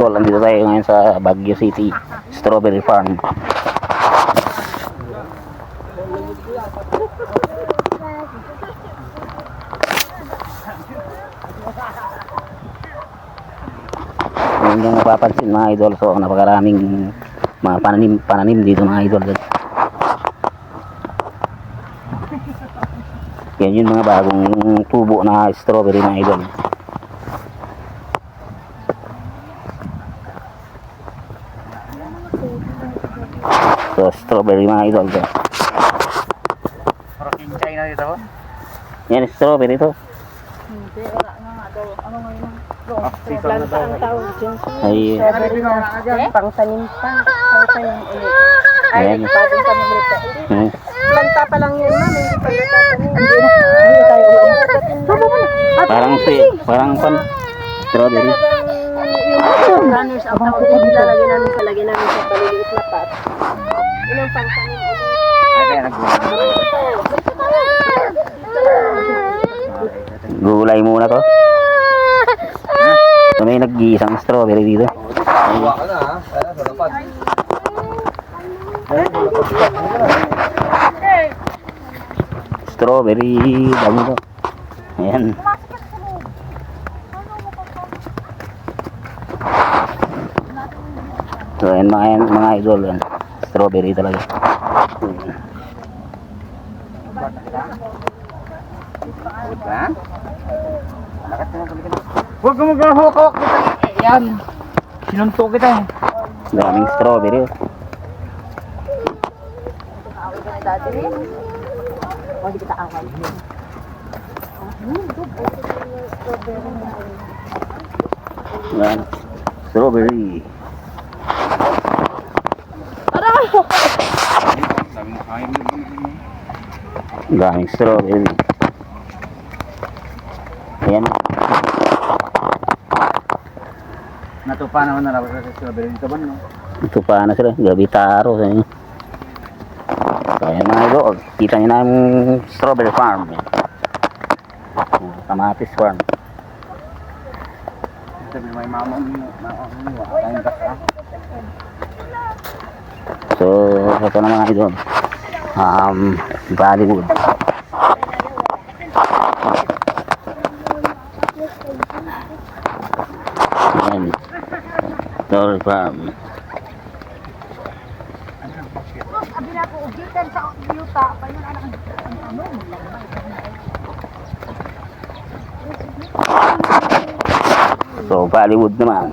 Nandito tayo ngayon sa Baguio City Strawberry Farm. Ngayon yung mapapansin mga idol, so napakaraming mga pananim dito mga idol. Yan yung mga bagong tubo na strawberry mga idol. So, strawberry mga idol. Parating China dito po? Yan, strawberry to. Hindi, wala na nga daw. Ano ngayon? Season na daw. Planta ang tawag dyan. Ay, Pangtanim pa. Pangtanim ulit. Ay, ayan. bagong tanim ulit. Planta pa lang yun, ma'am. Hindi pa nagtatanim. Hindi tayo ulit. Parang strawberry. Yung runners ang tawag din. Nilalagay namin sa paliliit na pot. Yun ang pangtanim ulit. Ay, kaya nag-gulay. Gulay muna to. So, may nag-iisang strawberry dito. Kuha ka na ha. Kaya sa lapad. Strawberry, dami to. Ayan. So, ayan mga idol. Yan. Strawberry talaga. Huwag ka mag-hawak-hawak kita. Yan. Sinuntok kita eh. Daming strawberry. Oh. Hindi kita awal. Yan. Strawberry. Daming strawberry. Ayan. Natupa naman na labas sa strawberry dito ba no? Ito pa na sila. Gabi taro sa inyo. So, ayan mga idol. Kita nyo na yung strawberry farm. Kamatis farm. Sabi may mamang kain ka sa. So, ito na mga idol. Bollywood. Ayan. Strawberry farm. So, Bollywood naman.